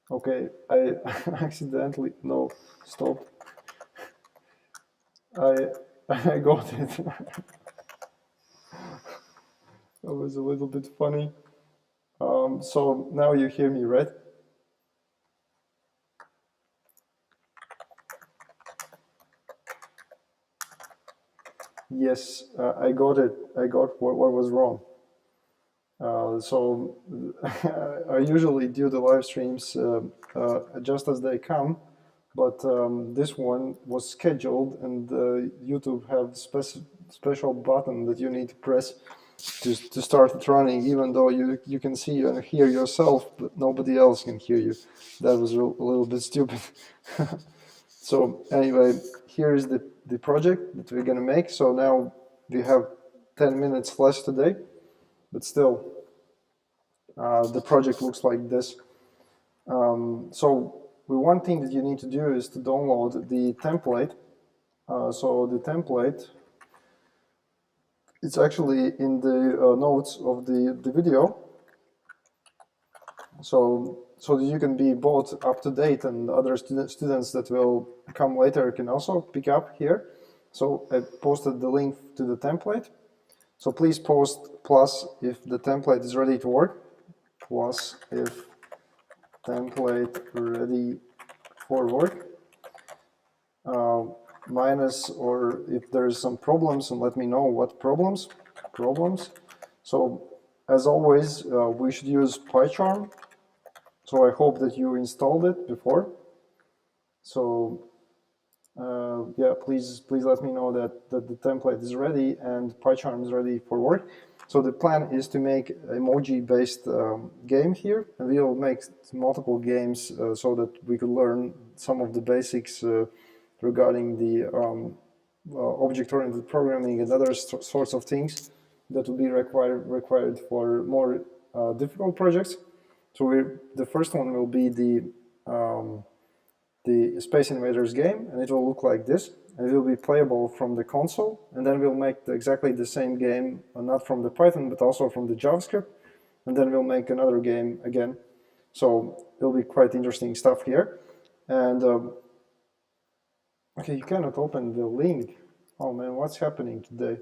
Okay, I accidentally, no, stop. I got it. That was a little bit funny. So now you hear me, right? Yes, I got it. I got what was wrong. So I usually do the live streams just as they come, but this one was scheduled, and YouTube have special button that you need to press to start it running, even though you can see and hear yourself, but nobody else can hear you. That was a little bit stupid. So anyway, here is the project that we're gonna make. So now we have 10 minutes less today, but still the project looks like this. So one thing that you need to do is to download the template. So the template, it's actually in the notes of the video. So that you can be both up to date, and other students that will come later can also pick up here. So I posted the link to the template. So please post plus if the template is ready to work, plus if template ready for work, minus or if there's some problems, and let me know what problems. So as always, we should use PyCharm. So I hope that you installed it before. So yeah, please let me know that the template is ready and PyCharm is ready for work. So the plan is to make emoji-based game here, and we will make multiple games so that we could learn some of the basics regarding the object-oriented programming and other sorts of things that will be required for more difficult projects. So the first one will be the Space Invaders game, and it will look like this. And it will be playable from the console, and then we'll make exactly the same game, not from the Python, but also from the JavaScript, and then we'll make another game again. So it'll be quite interesting stuff here. And okay, you cannot open the link. Oh man, what's happening today?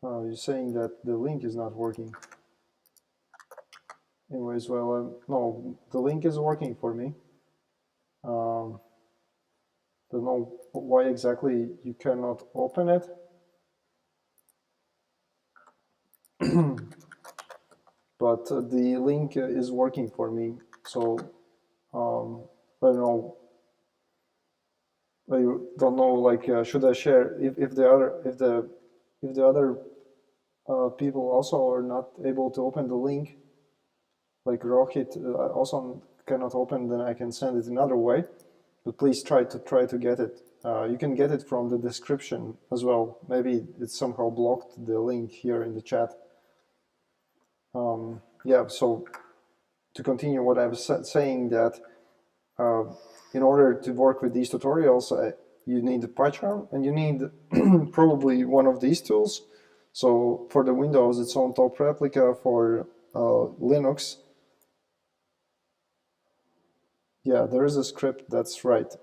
You're saying that the link is not working. Anyways, well, no, the link is working for me. Don't know why exactly you cannot open it. But the link is working for me. So I don't know. Like, should I share if the other people also are not able to open the link? Like Rohit also cannot open, then I can send it another way. But please try to get it. You can get it from the description as well. Maybe it's somehow blocked, the link here in the chat. Yeah, so to continue what I was saying, that in order to work with these tutorials, you need the PyCharm, and you need probably one of these tools. So for the Windows, it's on top replica. For Linux, yeah, there is a script, that's right.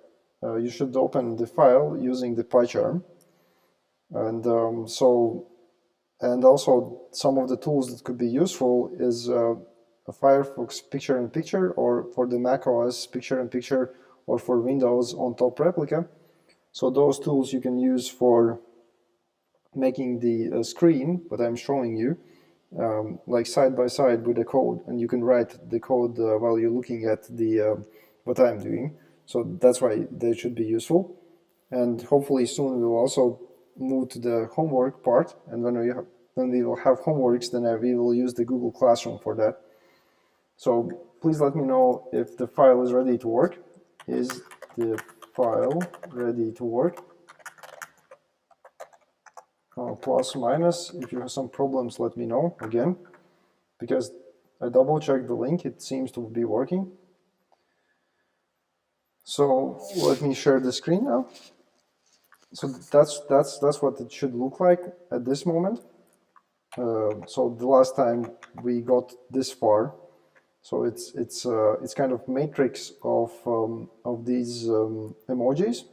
You should open the file using the PyCharm. And and also some of the tools that could be useful is a Firefox picture-in-picture, or for the Mac OS picture-in-picture, or for Windows on top replica. So those tools you can use for making the screen, what I'm showing you, like side by side with the code, and you can write the code while you're looking at the what I'm doing. So that's why they should be useful. And hopefully soon we'll also move to the homework part, and when we will have homeworks, then we will use the Google Classroom for that. So please let me know if the file is ready to work. Is the file ready to work? Plus, minus. If you have some problems, let me know again, because I double-checked the link. It seems to be working. So let me share the screen now. So that's what it should look like at this moment. So the last time we got this far, So it's kind of matrix of these emojis.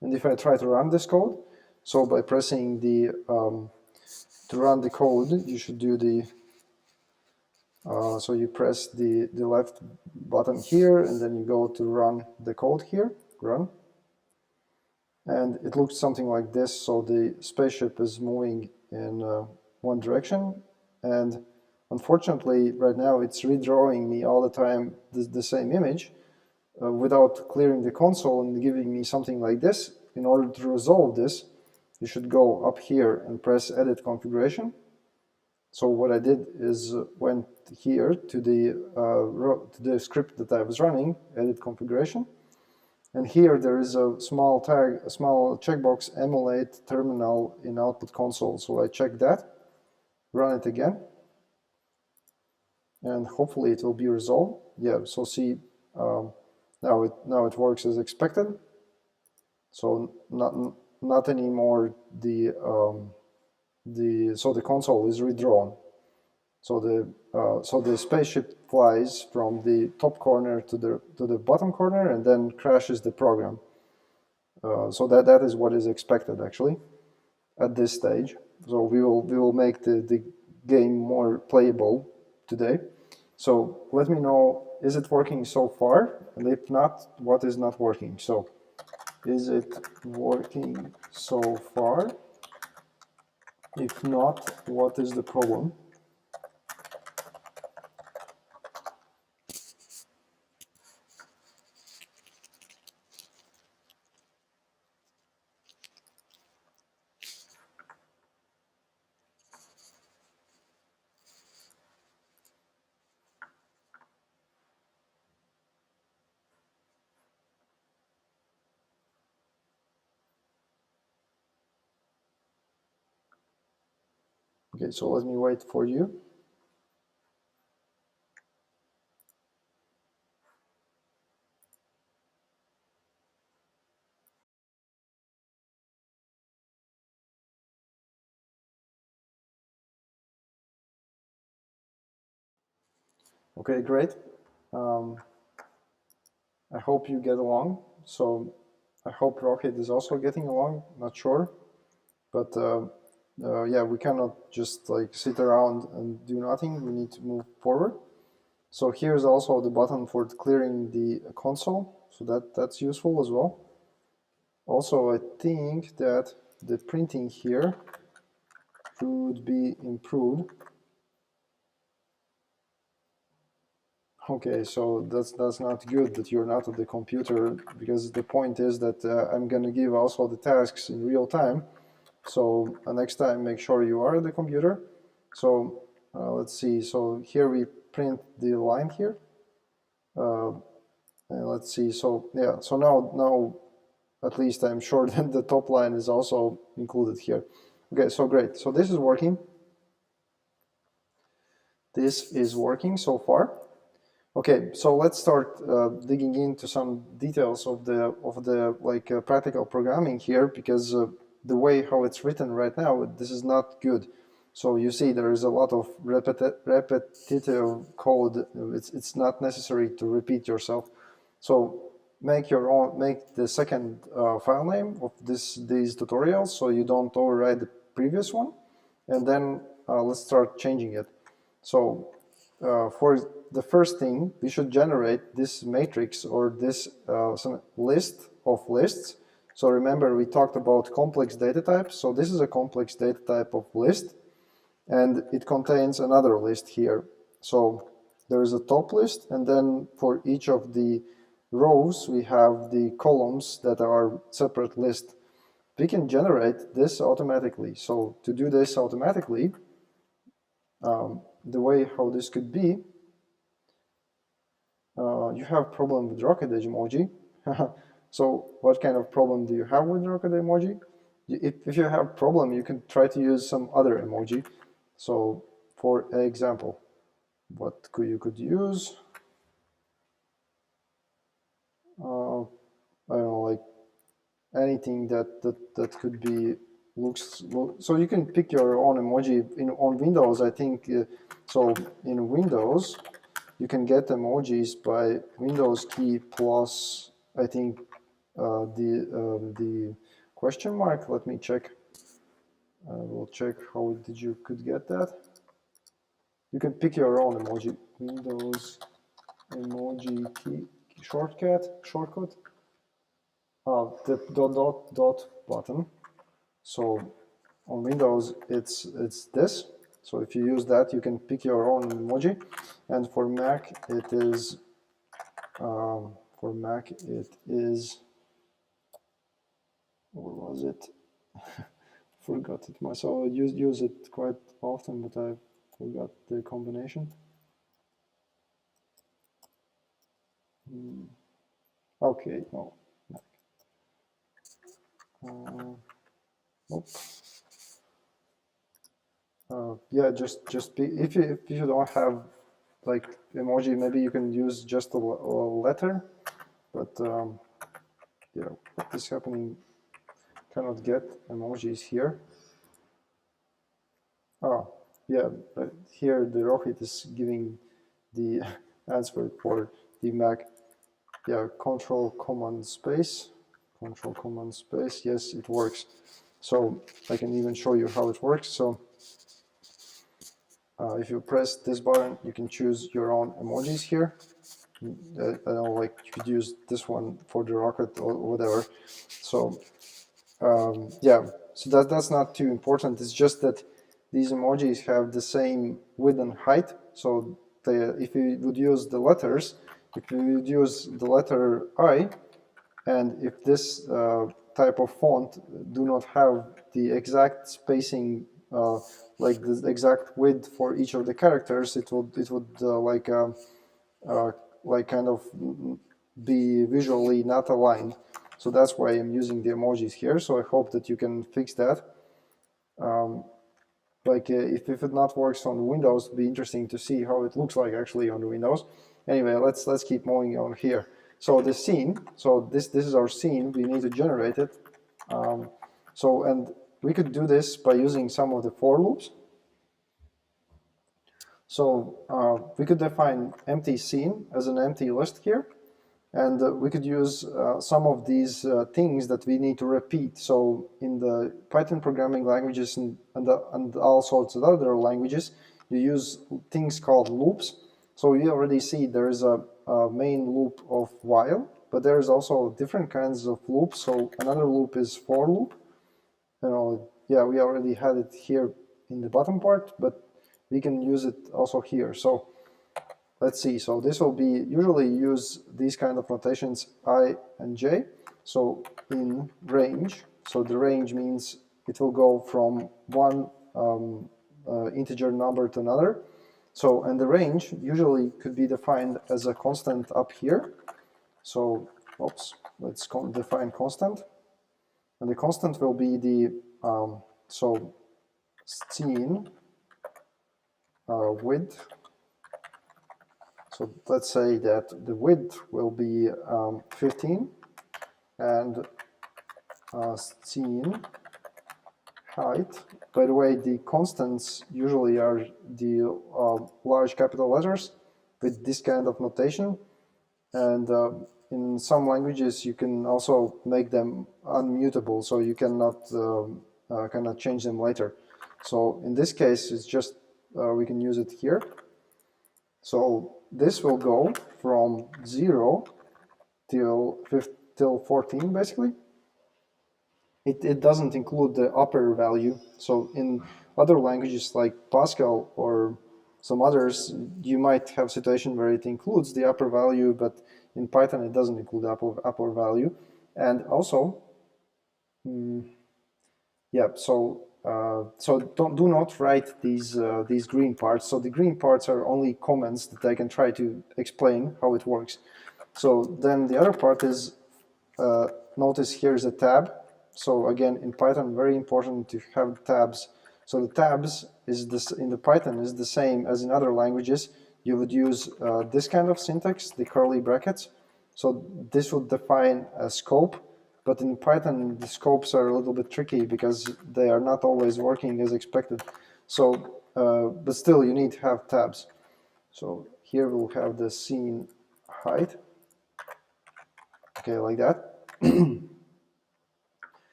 And if I try to run this code, so by pressing the to run the code, you should do the so you press the left button here, and then you go to run the code here, run. And it looks something like this. So the spaceship is moving in one direction, and unfortunately right now it's redrawing me all the time the same image without clearing the console and giving me something like this. In order to resolve this, you should go up here and press edit configuration. So what I did is went here to the script that I was running, edit configuration. And here there is a small tag, a small checkbox, emulate terminal in output console. So I check that, run it again, and hopefully it will be resolved. Yeah, so see, now it works as expected. So not anymore so the console is redrawn. So the spaceship flies from the top corner to the bottom corner and then crashes the program. So that is what is expected actually at this stage. So we will make the game more playable today. So let me know, is it working so far? And if not, what is not working? So is it working so far? If not, what is the problem? Okay, so let me wait for you. Okay, great. I hope you get along. So I hope Rocket is also getting along, not sure. But yeah, we cannot just like sit around and do nothing. We need to move forward. So here's also the button for clearing the console. So that's useful as well. Also, I think that the printing here could be improved. Okay, so that's not good that you're not at the computer, because the point is that I'm going to give also the tasks in real time. So next time, make sure you are at the computer. So let's see. So here we print the line here. And let's see. So yeah. So now at least I'm sure that the top line is also included here. Okay. So great. So this is working. This is working so far. Okay, so let's start digging into some details of the like practical programming here, because the way how it's written right now, this is not good. So you see there is a lot of repetitive code. It's not necessary to repeat yourself. So make the second file name of these tutorials so you don't override the previous one, and then let's start changing it. So for the first thing, we should generate this matrix or this some list of lists. So remember, we talked about complex data types. So this is a complex data type of list, and it contains another list here. So there is a top list, and then for each of the rows, we have the columns that are separate list. We can generate this automatically. So to do this automatically, the way how this could be, you have problem with rocket emoji. So what kind of problem do you have with rocket emoji? If you have problem, you can try to use some other emoji. So for example, what you could use? I don't know, like anything that could be so you can pick your own emoji on Windows. I think so. In Windows, you can get emojis by Windows key plus, I think, the question mark. Let me check. I will check how did you could get that. You can pick your own emoji. Windows emoji key shortcut. The dot button. So on Windows, it's this. So if you use that, you can pick your own emoji. And for Mac, it is what was it? Forgot it myself. I use it quite often, but I forgot the combination. Okay, no. Nope. Yeah, just if you don't have like emoji, maybe you can use just a letter. But yeah, what is happening? Cannot get emojis here. Oh, yeah, but here the Rohit is giving the answer for the Mac. Yeah, Control Command Space. Yes, it works. So I can even show you how it works. So if you press this button, you can choose your own emojis here. I don't know, like you could use this one for the rocket or whatever. So yeah, so that's not too important. It's just that these emojis have the same width and height. So if you would use the letters, if you would use the letter I, and if this type of font do not have the exact spacing, like the exact width for each of the characters, it would like kind of be visually not aligned. So that's why I'm using the emojis here. So I hope that you can fix that. If it not works on Windows, it'd be interesting to see how it looks like actually on the Windows. Anyway, let's keep moving on here. So the scene. So this is our scene. We need to generate it. And we could do this by using some of the for loops. So we could define empty scene as an empty list here. And we could use some of these things that we need to repeat. So in the Python programming languages and all sorts of other languages, you use things called loops. So you already see there is a main loop of while, but there's also different kinds of loops. So another loop is for loop. Yeah, we already had it here in the bottom part, but we can use it also here. So let's see, so this will be, usually use these kind of notations I and J. So in range, so the range means it will go from one integer number to another. So, and the range usually could be defined as a constant up here. So, oops, let's define constant. And the constant will be the, so scene width. So let's say that the width will be 15 and scene height. By the way, the constants usually are the large capital letters with this kind of notation. And in some languages, you can also make them unmutable, so you cannot change them later. So in this case, it's just we can use it here. So this will go from 0 till 14, basically. It doesn't include the upper value. So in other languages like Pascal or some others, you might have a situation where it includes the upper value, but in Python it doesn't include the upper value. And also, yeah, so do not write these green parts. So the green parts are only comments that I can try to explain how it works. So then the other part is, notice here's a tab. So again, in Python, very important to have tabs. So the tabs in the Python is the same as in other languages. You would use this kind of syntax, the curly brackets. So this would define a scope, but in Python the scopes are a little bit tricky because they are not always working as expected. So, but still you need to have tabs. So here we'll have the scene height, okay, like that.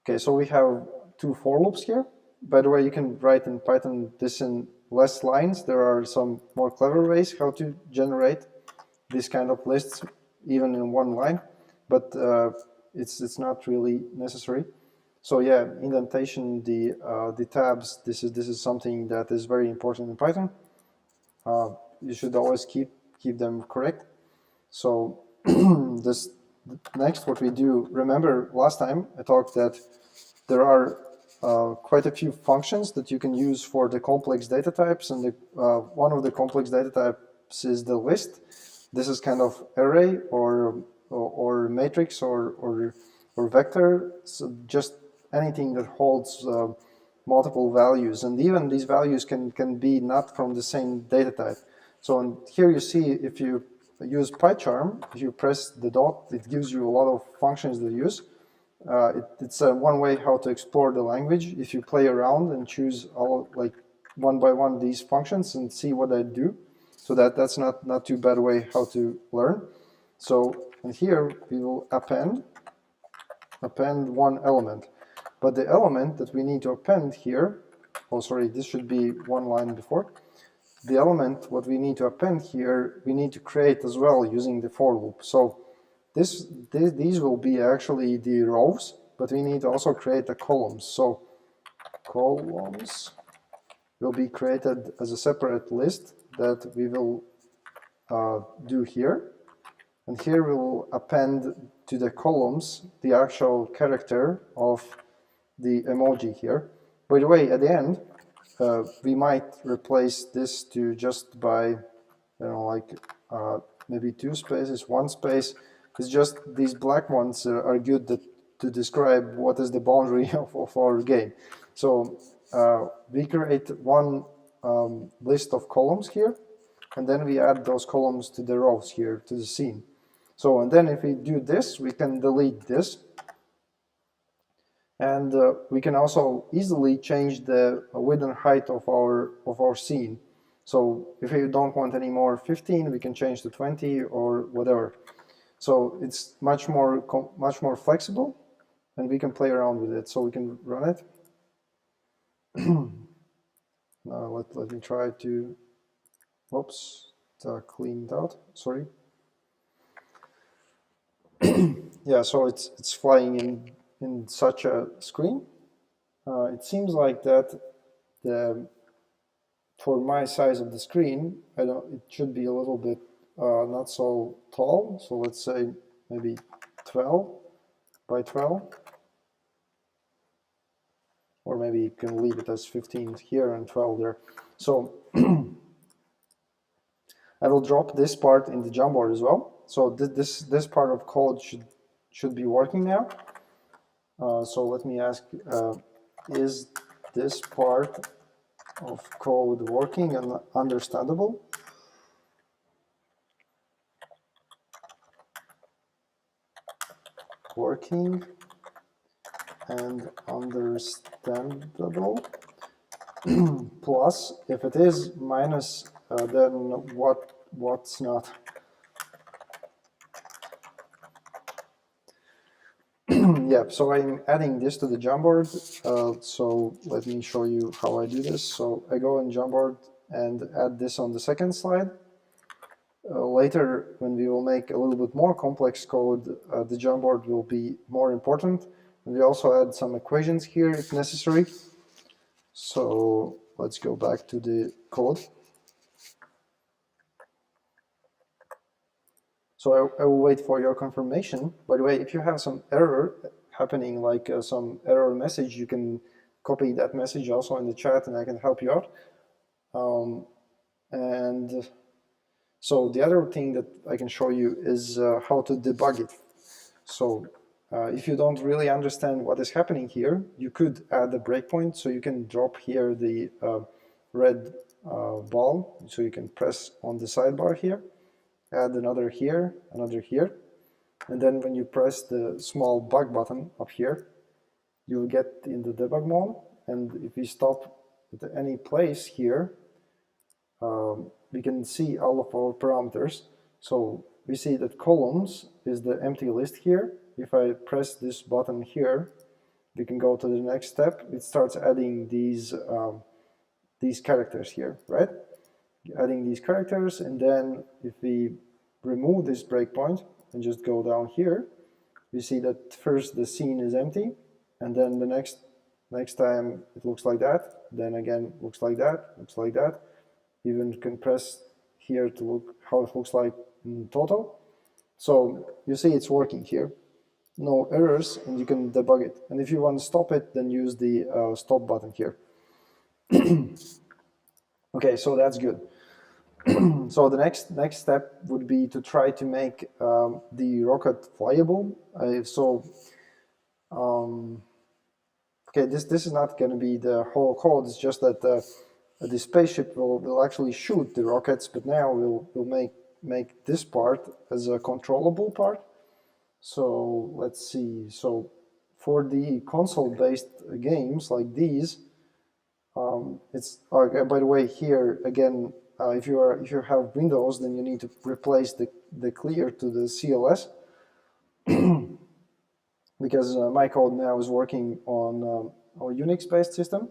Okay, so we have two for loops here. By the way, you can write in Python this in less lines. There are some more clever ways how to generate this kind of lists, even in one line, but it's not really necessary. So yeah, indentation, the tabs. This is something that is very important in Python. You should always keep them correct. So this next, what we do. Remember last time I talked that there are quite a few functions that you can use for the complex data types, and one of the complex data types is the list. This is kind of array or matrix or vector, so just anything that holds multiple values, and even these values can be not from the same data type. So here you see, if you use PyCharm, if you press the dot, it gives you a lot of functions to use. It's one way how to explore the language. If you play around and choose all, like, one by one these functions and see what they do, so that's not too bad way how to learn. So and here we will append one element, but the element that we need to append here, oh sorry, this should be one line before. The element what we need to append here, we need to create as well using the for loop. So these will be actually the rows, but we need to also create the columns. So columns will be created as a separate list that we will do here. And here we will append to the columns the actual character of the emoji here. By the way, at the end, we might replace this to just by, you know, like maybe 2 spaces, 1 space. It's just these black ones are good to describe what is the boundary of our game. So we create one list of columns here, and then we add those columns to the rows here, to the scene. So, and then if we do this, we can delete this. And we can also easily change the width and height of our scene. So if we don't want any more 15, we can change to 20 or whatever. So it's much more flexible, and we can play around with it. So we can run it. Now let me try to, oops, clean it out. Sorry. Yeah, so it's flying in such a screen. It seems like that for my size of the screen, it should be a little bit not so tall. So let's say maybe 12 by 12, or maybe you can leave it as 15 here and 12 there. So I will drop this part in the Jamboard as well. So this part of code should be working now. So let me ask, is this part of code working and understandable? Working and understandable. Plus, if it is, minus, then what's not? Yeah, so I'm adding this to the Jamboard. So let me show you how I do this. So I go in Jamboard and add this on the second slide. Later, when we will make a little bit more complex code, the Jamboard will be more important. And we also add some equations here if necessary. So let's go back to the code. So I will wait for your confirmation. By the way, if you have some error happening, like some error message, you can copy that message also in the chat and I can help you out. And so the other thing that I can show you is how to debug it. So if you don't really understand what is happening here, you could add a breakpoint. So you can drop here the red ball. So you can press on the sidebar here, add another here, And then when you press the small bug button up here, you'll get in the debug mode. And if we stop at any place here, we can see all of our parameters. So we see that columns is the empty list here. If I press this button here, we can go to the next step. It starts adding these characters here, right? Adding these characters, and then if we remove this breakpoint and just go down here, we see that first the scene is empty, and then the next time it looks like that, then again looks like that, looks like that. Even can press here to look how it looks like in total. So you see it's working here. No errors, and you can debug it. And if you want to stop it, then use the stop button here. Okay, so that's good. So the next step would be to try to make the rocket flyable. Okay, this is not going to be the whole code. It's just that the spaceship will actually shoot the rockets, but now we'll make this part as a controllable part. So let's see. So for the console-based games like these, it's by the way here again. If you have Windows, then you need to replace the clear to the CLS because my code now is working on a Unix-based system.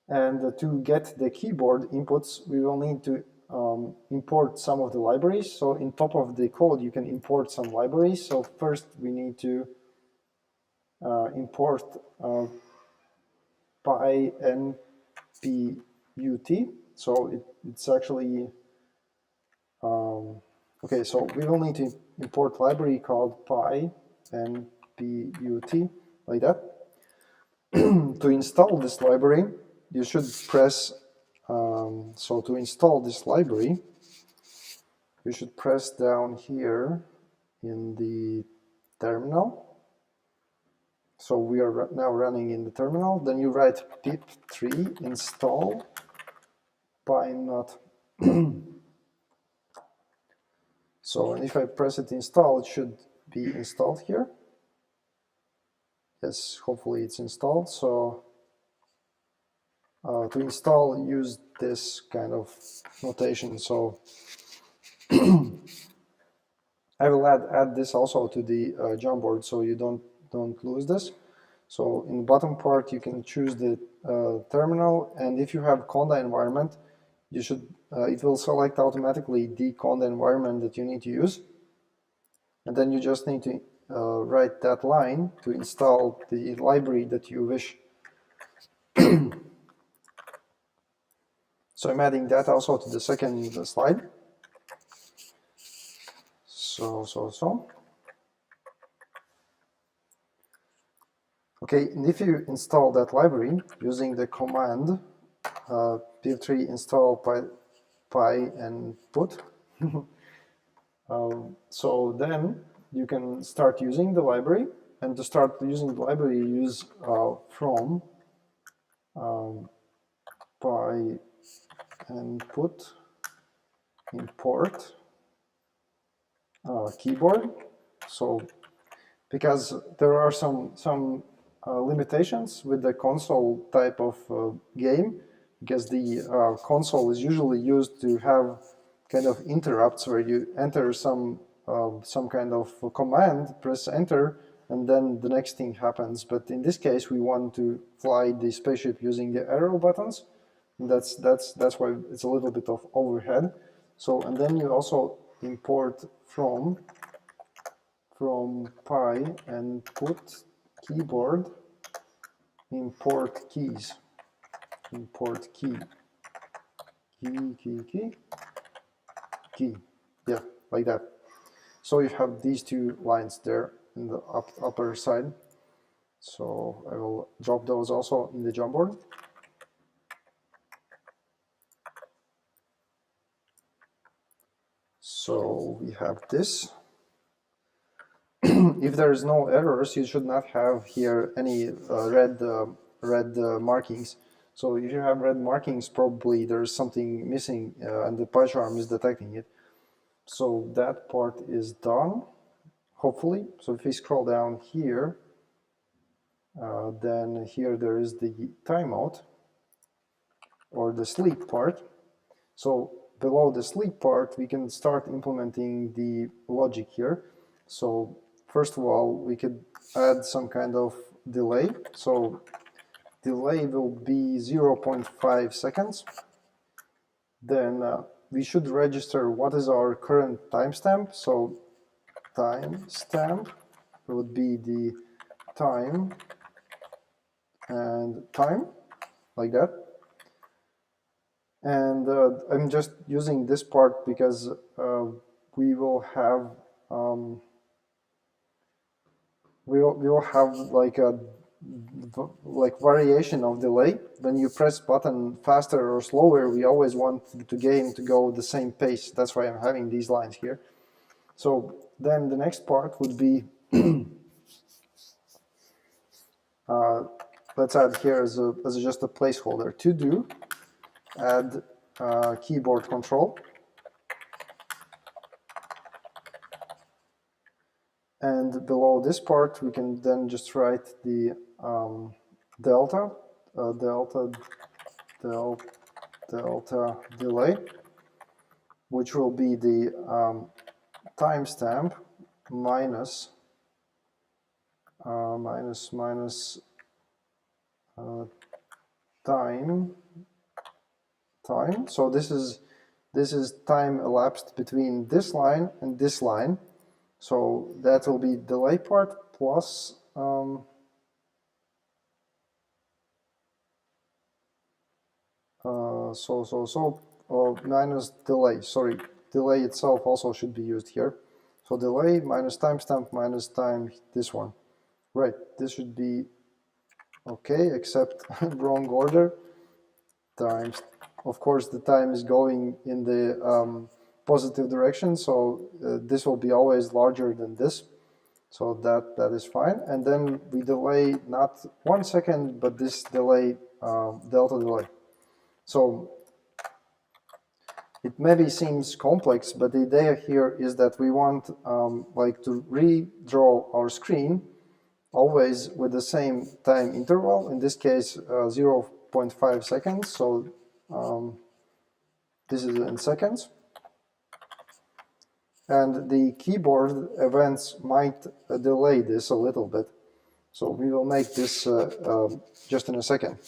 And to get the keyboard inputs, we will need to import some of the libraries. So in top of the code, you can import some libraries. So first we need to import PyNPUT. So it's actually, okay, so we will need to import library called PyNPUT, like that. To install this library, you should press, so to install this library, you should press down here in the terminal. So we are now running in the terminal. Then you write pip3 install pynut. So, and if I press it install, it should be installed here. Yes, hopefully it's installed. So to install, use this kind of notation. So I will add this also to the Jamboard, so you don't lose this. So in the bottom part, you can choose the terminal, and if you have Conda environment, you should it will select automatically the Conda environment that you need to use, and then you just need to write that line to install the library that you wish. So I'm adding that also to the second slide. So. Okay, and if you install that library using the command pip3 install pynput, so then you can start using the library. And to start using the library, use from pynput import keyboard. So because there are some limitations with the console type of game, because the console is usually used to have kind of interrupts where you enter some kind of command, press enter, and then the next thing happens. But in this case, we want to fly the spaceship using the arrow buttons. And that's why it's a little bit of overhead. So, and then you also import from py and put keyboard import keys, import key, yeah, like that. So you have these two lines there in the upper side. So I will drop those also in the Jamboard. So we have this. If there is no errors, you should not have here any red markings. So if you have red markings, probably there is something missing and the PyCharm is detecting it. So that part is done. hopefully. So if we scroll down here, then here there is the timeout or the sleep part. So below the sleep part, we can start implementing the logic here. So first of all, we could add some kind of delay. So delay will be 0.5 seconds. Then we should register what is our current timestamp. So timestamp would be the time and time, like that. And I'm just using this part because we will have like a variation of delay. When you press button faster or slower, we always want the game to go the same pace. That's why I'm having these lines here. So then the next part would be let's add here as just a placeholder to do add keyboard control. And below this part, we can then just write the delta delay, which will be the timestamp minus time. So this is time elapsed between this line and this line. So that will be delay part plus minus delay. Sorry, delay itself also should be used here. So delay minus timestamp minus time, this one. Right, this should be okay, except wrong order. Times, of course, the time is going in the positive direction, so this will be always larger than this. So that is fine. And then we delay not 1 second, but this delay, delta delay. So it maybe seems complex, but the idea here is that we want like to redraw our screen always with the same time interval. In this case, 0.5 seconds. So this is in seconds. And the keyboard events might delay this a little bit. So we will make this just in a second.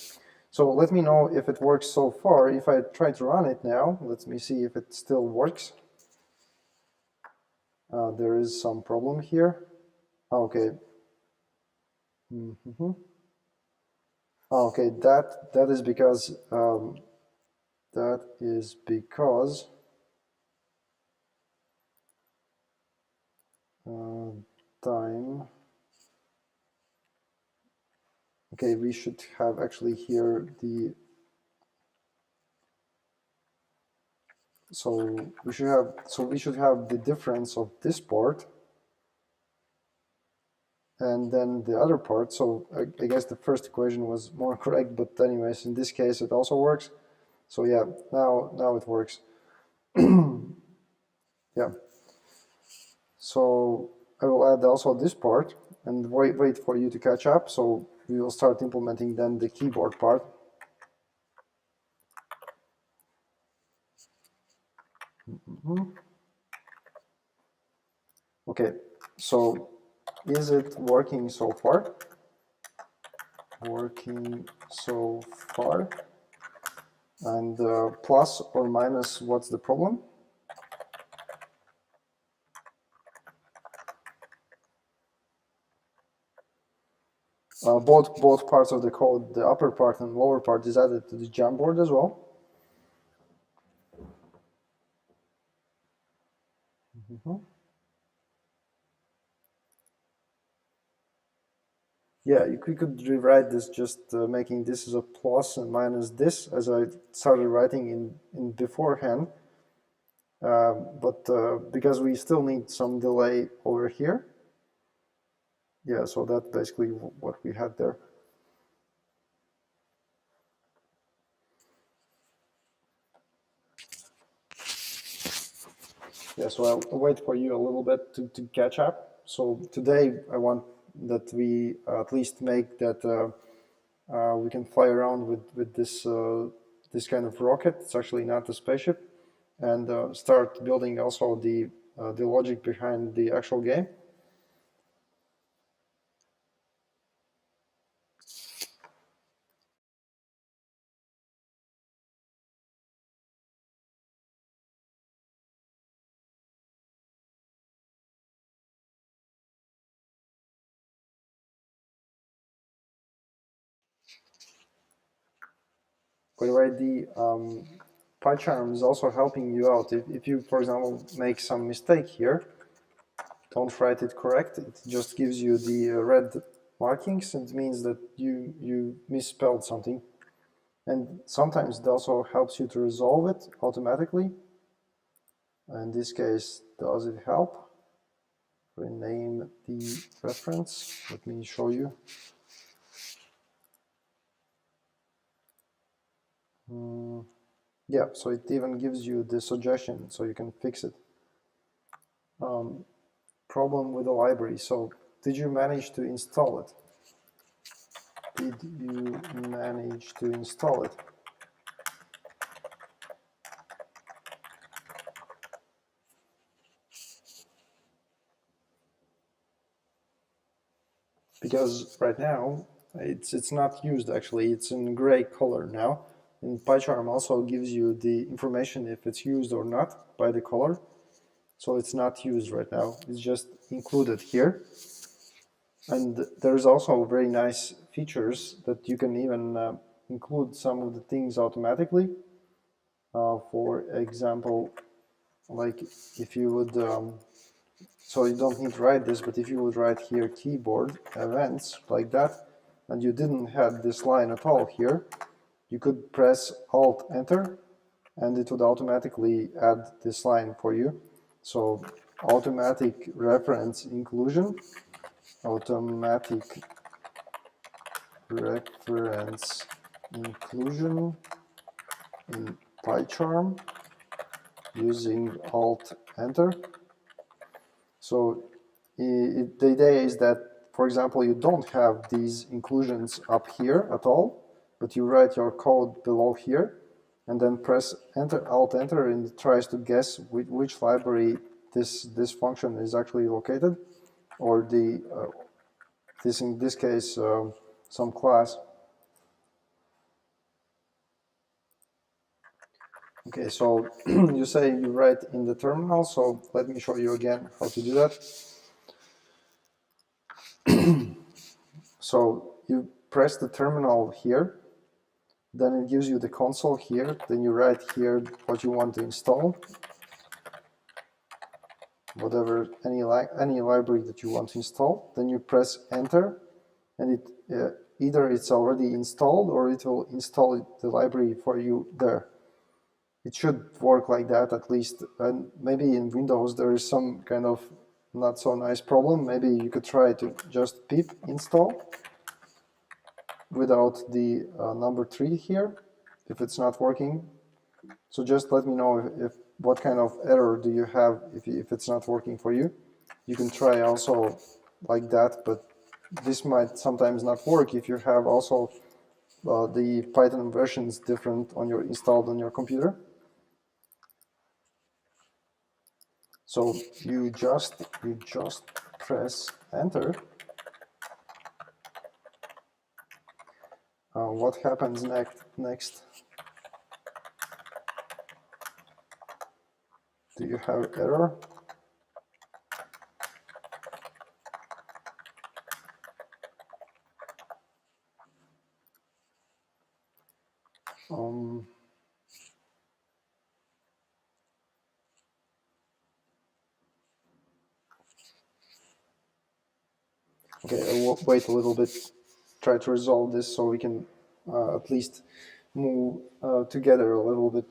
So let me know if it works so far. If I try to run it now, let me see if it still works. There is some problem here. Okay. Okay, that is because time. Okay, we should have actually here the. So we should have the difference of this part and then the other part. So I guess the first equation was more correct, but anyways, in this case it also works. So yeah, now it works. Yeah. So I will add also this part and wait for you to catch up. So we will start implementing then the keyboard part. Okay, so is it working so far? Working so far. And plus or minus, what's the problem? Both parts of the code, the upper part and lower part, is added to the Jamboard as well. Yeah, you could rewrite this just making this as a plus and minus this, as I started writing in beforehand. But because we still need some delay over here. Yeah, so that's basically what we had there. Yeah, so I'll wait for you a little bit to catch up. So today I want that we at least make that we can fly around with this kind of rocket. It's actually not a spaceship, and start building also the logic behind the actual game. By the way, the PyCharm is also helping you out. If you, for example, make some mistake here, don't write it correct, it just gives you the red markings, and it means that you misspelled something. And sometimes it also helps you to resolve it automatically. In this case, does it help? Rename the reference. Let me show you. Yeah, so it even gives you the suggestion, so you can fix it. Problem with the library. So, did you manage to install it? Did you manage to install it? Because right now it's not used actually. It's in gray color now. And PyCharm also gives you the information if it's used or not by the color. So it's not used right now. It's just included here. And there's also very nice features that you can even include some of the things automatically. For example, like if you would, so you don't need to write this, but if you would write here keyboard events like that, and you didn't have this line at all here, you could press Alt Enter, and it would automatically add this line for you. So automatic reference inclusion, automatic reference inclusion in PyCharm using Alt Enter. So the idea is that, for example, you don't have these inclusions up here at all, but you write your code below here, and then press Enter, Alt Enter, and it tries to guess which library this function is actually located, or the this in this case some class. Okay, so you say you write in the terminal, so let me show you again how to do that. So you press the terminal here, then it gives you the console here, then you write here what you want to install, whatever, any library that you want to install, then you press enter, and it either it's already installed or it will install the library for you there. It should work like that at least, and maybe in Windows there is some kind of not so nice problem. Maybe you could try to just pip install without the number 3 here, if it's not working. So just let me know if what kind of error do you have if it's not working for you. You can try also like that, but this might sometimes not work if you have also the Python versions different on your installed on your computer. So you just press enter. What happens next? Do you have error? Okay, I will wait a little bit, try to resolve this so we can at least move together a little bit.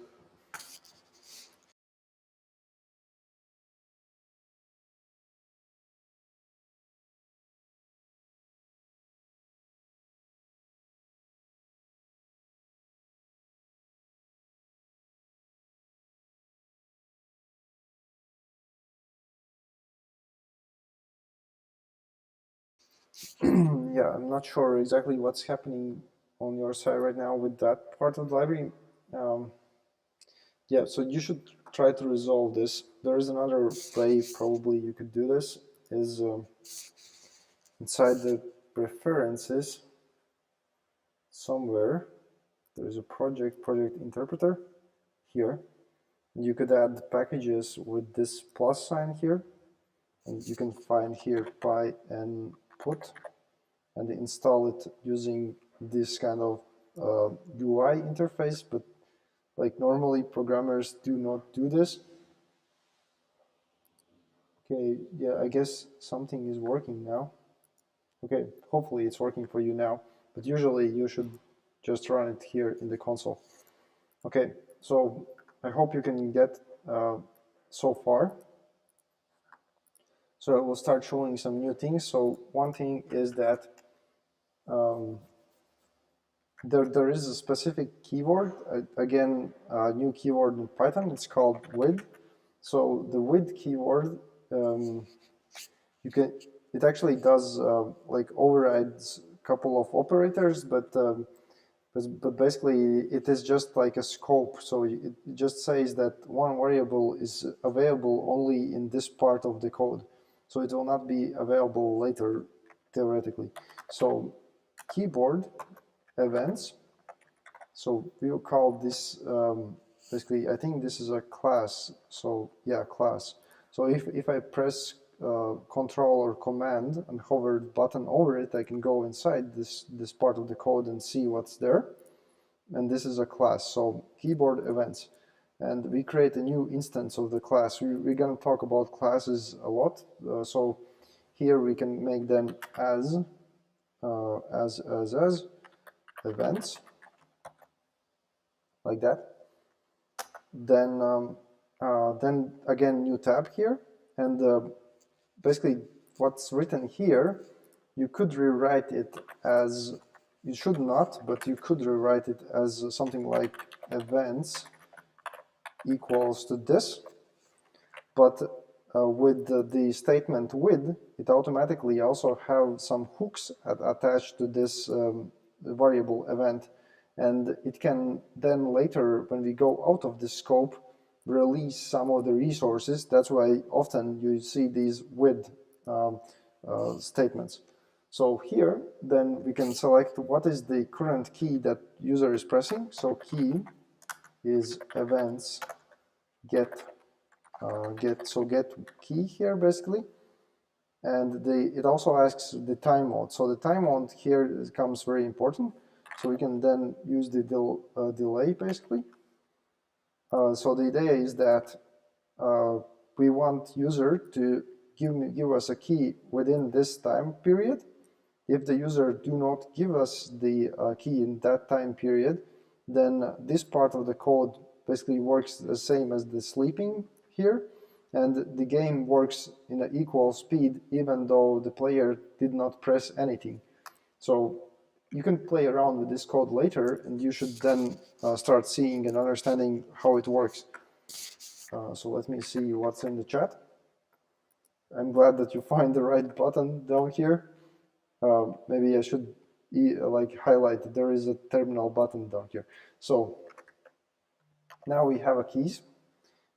Yeah, I'm not sure exactly what's happening on your side right now with that part of the library. Yeah, so you should try to resolve this. There is another way probably you could do this, is inside the preferences somewhere, there is a project interpreter here. You could add packages with this plus sign here, and you can find here py and put, and install it using this kind of UI interface, but like normally programmers do not do this. Okay, yeah, I guess something is working now. Okay, hopefully it's working for you now, but usually you should just run it here in the console. Okay, so I hope you can get so far. So I will start showing some new things. So one thing is that there is a specific keyword, again, a new keyword in Python. It's called with. So the with keyword, it actually does like overrides a couple of operators, but basically it is just like a scope. So it just says that one variable is available only in this part of the code. So it will not be available later, theoretically. So keyboard events. So we will call this, basically, I think this is a class. So yeah, class. So if I press Control or Command and hover the button over it, I can go inside this part of the code and see what's there. And this is a class, so keyboard events. And we create a new instance of the class. We're going to talk about classes a lot. So here we can make them as events, like that. Then again, new tab here, and basically what's written here, you could rewrite it as, you should not, but you could rewrite it as something like events equals to this, but with the statement with, it automatically also have some hooks attached to this variable event, and it can then later, when we go out of the scope, release some of the resources. That's why often you see these with statements. So here, then we can select what is the current key that user is pressing. So key is events get key here basically, and it also asks the time mode. So the time mode here becomes very important. So we can then use the delay basically. So the idea is that we want user to give us a key within this time period. If the user do not give us the key in that time period, then this part of the code basically works the same as the sleeping here, and the game works in an equal speed even though the player did not press anything. So you can play around with this code later, and you should then start seeing and understanding how it works. So let me see what's in the chat. I'm glad that you find the right button down here. Maybe I should like highlight there is a terminal button down here. So now we have a keys,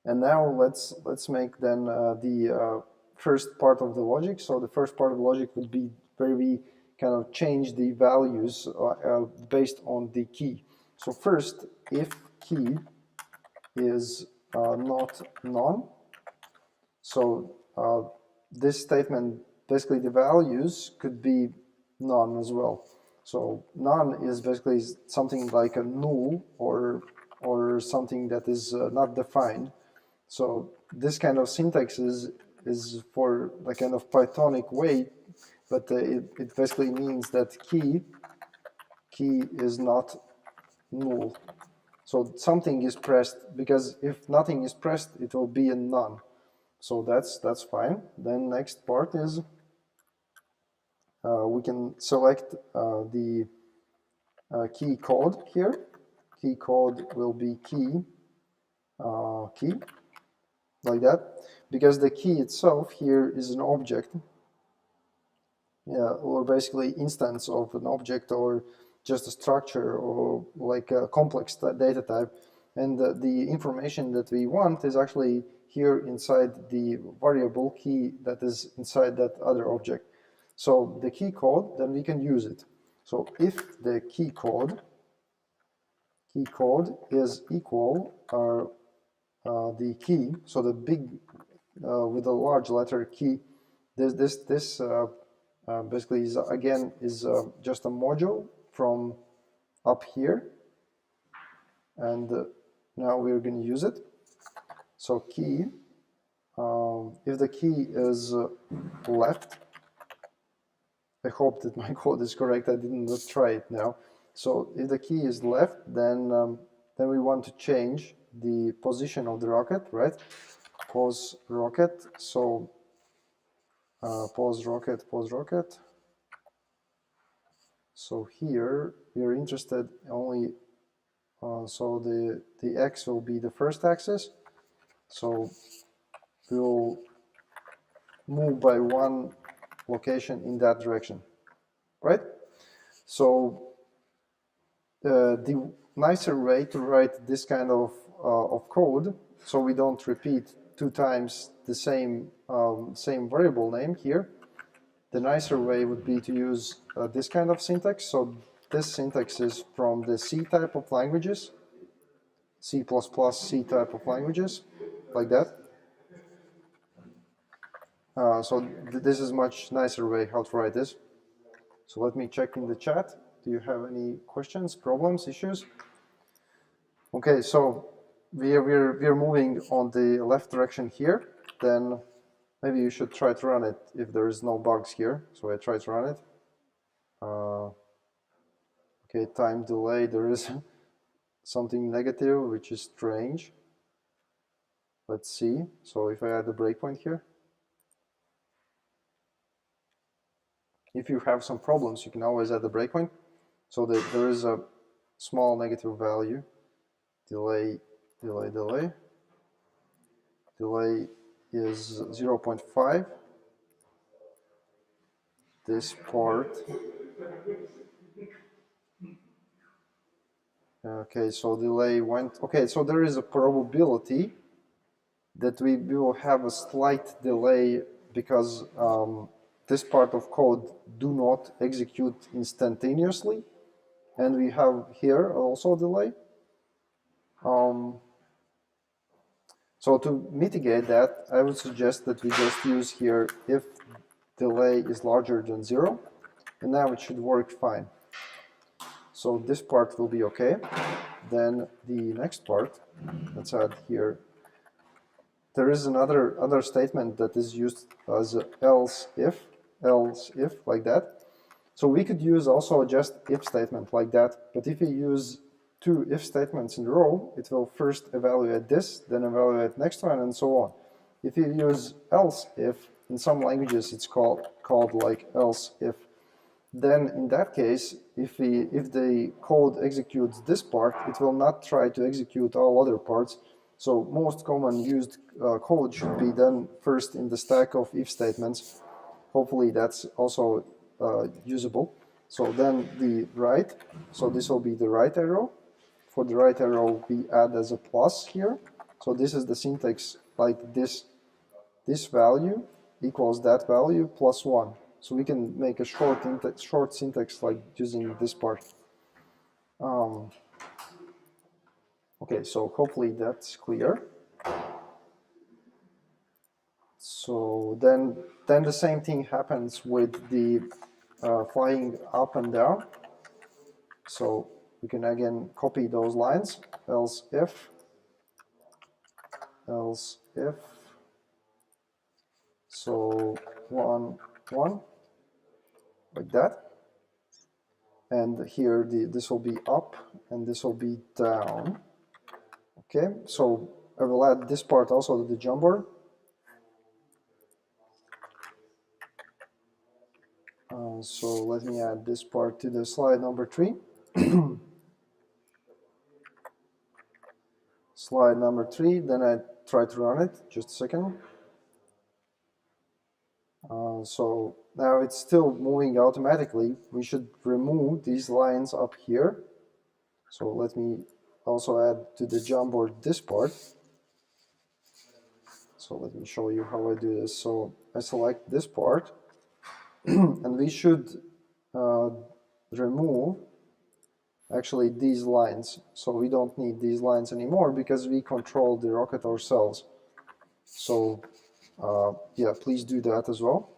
and now let's make then the first part of the logic. So the first part of the logic would be where we kind of change the values based on the key. So first, if key is not none, so this statement, basically the values could be none as well. So none is basically something like a null or something that is not defined. So this kind of syntax is for the kind of Pythonic way, but it basically means that key is not null. So something is pressed, because if nothing is pressed, it will be a none. So that's fine. Then next part is we can select the key code here. Key code will be key, like that, because the key itself here is an object, or basically instance of an object or just a structure or like a complex data type. And the information that we want is actually here inside the variable key that is inside that other object. So the key code, then we can use it. So if the key code is equal the key, so the big with a large letter key, this basically is again just a module from up here, and now we're going to use it. So key, if the key is left, I hope that my code is correct. I didn't try it now. So if the key is left, then we want to change the position of the rocket, right? Pause rocket. So pause rocket. So here we are interested only. So the x will be the first axis. So we will move by one location in that direction, right? So the nicer way to write this kind of code, so we don't repeat 2 times the same variable name here, the nicer way would be to use this kind of syntax. So this syntax is from the C type of languages, C++, C type of languages, like that. So this is much nicer way how to write this. So let me check in the chat. Do you have any questions, problems, issues? Okay, so we're moving on the left direction here. Then maybe you should try to run it if there is no bugs here. So I try to run it. Okay, time delay. There is something negative, which is strange. Let's see. So if I add a breakpoint here. If you have some problems, you can always add a breakpoint. So that there is a small negative value. Delay is 0.5. This part. Okay, so delay went. Okay, so there is a probability that we will have a slight delay because this part of code do not execute instantaneously, and we have here also a delay. So to mitigate that, I would suggest that we just use here if delay is larger than 0, and now it should work fine. So this part will be okay. Then the next part, let's add here. There is another statement that is used as else if, like that. So we could use also just if statement like that, but if we use 2 if statements in a row, it will first evaluate this, then evaluate next one, and so on. If you use else if, in some languages it's called like else if, then in that case, if the code executes this part, it will not try to execute all other parts. So most common used code should be done first in the stack of if statements. Hopefully that's also usable. So then the right, so this will be the right arrow. For the right arrow, we add as a plus here. So this is the syntax like this value equals that value plus 1. So we can make a short syntax like using this part. Okay, so hopefully that's clear. So then the same thing happens with the flying up and down. So we can again copy those lines, else if, so 1, 1, like that. And here this will be up and this will be down. Okay, so I will add this part also to the Jamboard. So let me add this part to the slide number 3. Slide number 3, then I try to run it, just a second. So now it's still moving automatically. We should remove these lines up here. So let me also add to the Jamboard this part. So let me show you how I do this. So I select this part, and we should remove actually these lines. So we don't need these lines anymore because we control the rocket ourselves. So yeah, please do that as well.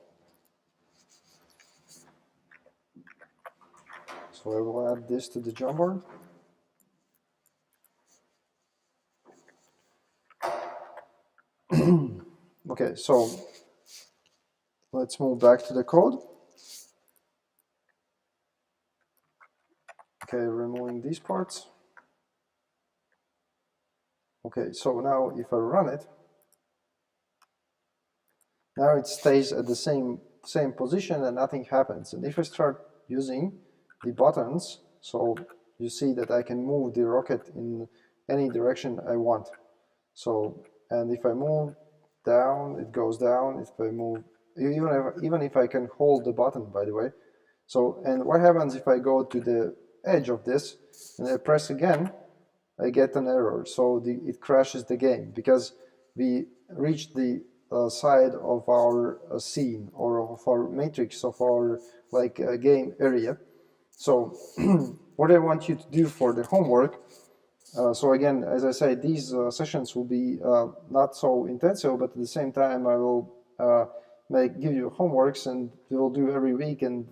So I will add this to the Jamboard. Okay, so let's move back to the code. Okay, removing these parts. Okay, so now if I run it, now it stays at the same position and nothing happens. And if I start using the buttons, so you see that I can move the rocket in any direction I want. So, and if I move down, it goes down. If I move, even if I can hold the button, by the way. So, and what happens if I go to the edge of this and I press again, I get an error. So it crashes the game because we reached the side of our scene or of our matrix of our game area. So what I want you to do for the homework, so again, as I say, these sessions will be not so intensive, but at the same time I will give you homeworks, and we will do every week, and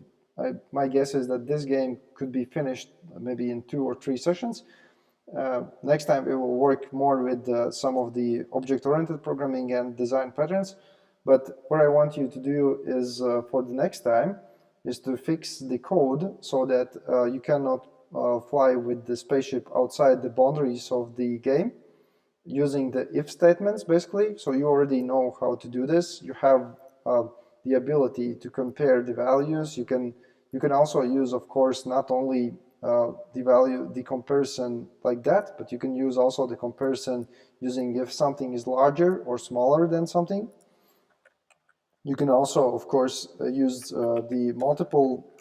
my guess is that this game could be finished maybe in 2 or 3 sessions. Next time we will work more with some of the object-oriented programming and design patterns. But what I want you to do is for the next time is to fix the code so that you cannot fly with the spaceship outside the boundaries of the game using the if statements, basically. So you already know how to do this. You have the ability to compare the values. You can also use, of course, not only the comparison like that, but you can use also the comparison using if something is larger or smaller than something. You can also, of course, use the multiple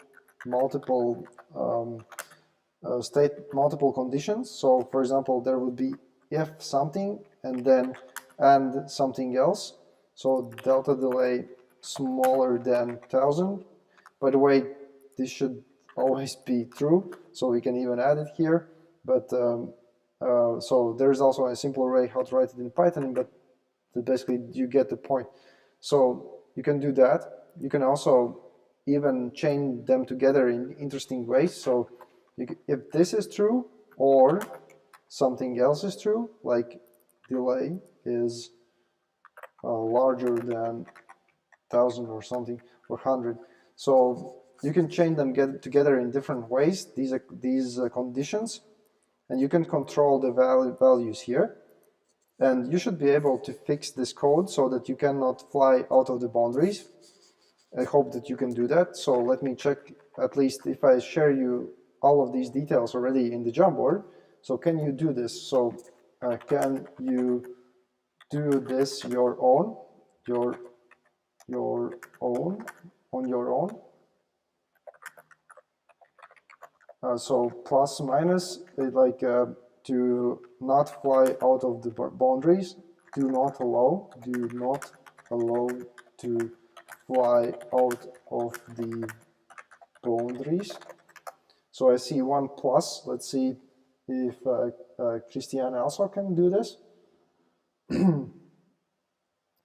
conditions. So, for example, there would be if something and then and something else. So delta delay smaller than 1000. By the way, this should always be true, so we can even add it here. But so there's also a simpler way how to write it in Python, but basically you get the point. So you can do that. You can also even chain them together in interesting ways. So if this is true or something else is true, like delay is larger than 1000 or something, or 100. So you can chain them together in different ways, these conditions, and you can control the values here. And you should be able to fix this code so that you cannot fly out of the boundaries. I hope that you can do that. So let me check at least if I share you all of these details already in the Jamboard. So can you do this? So can you do this on your own? So plus minus to not fly out of the boundaries. Do not allow to fly out of the boundaries. So I see one plus. Let's see if Christiane also can do this.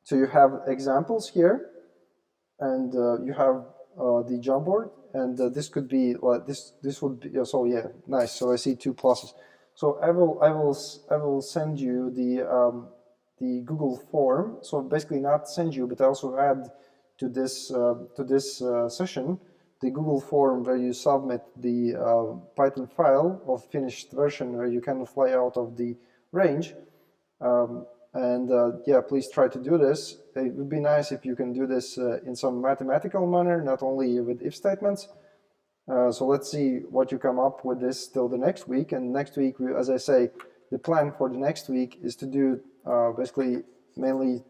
So you have examples here, and you have the Jamboard, and this could be this would be so yeah, nice. So I see 2 pluses. So I will send you the Google form. So basically not send you, but also add to this session the Google form where you submit the Python file of finished version where you can fly out of the range. Yeah, please try to do this. It would be nice if you can do this in some mathematical manner, not only with if statements. So let's see what you come up with this till the next week. And next week, as I say, the plan for the next week is to do basically mainly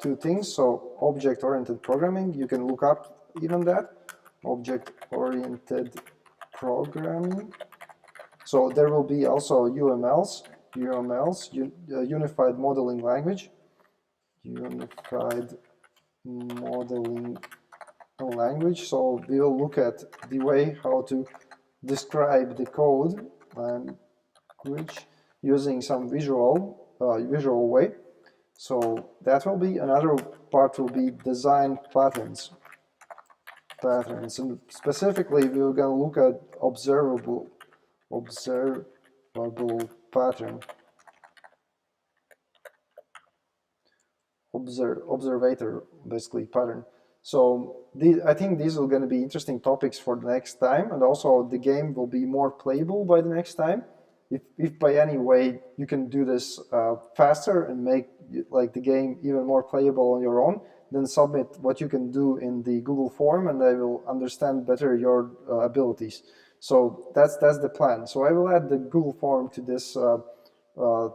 2 things. So object-oriented programming, you can look up even that, object-oriented programming. So there will be also UMLs, Unified Modeling Language, Unified Modeling Language. So we will look at the way how to describe the code language using some visual way. So that will be another part. Will be design patterns, and specifically we're going to look at observable pattern, observator basically pattern. So I think these are going to be interesting topics for the next time, and also the game will be more playable by the next time. If by any way you can do this faster and make like the game even more playable on your own, then submit what you can do in the Google form, and I will understand better your abilities. So that's the plan. So I will add the Google form to this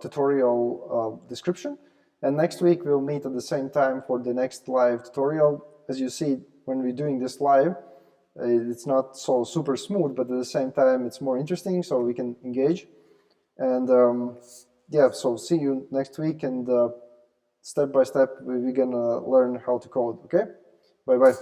tutorial description. And next week we'll meet at the same time for the next live tutorial. As you see, when we're doing this live, it's not so super smooth, but at the same time it's more interesting, so we can engage. And yeah, so see you next week, and step by step we're gonna learn how to code. Okay, bye bye.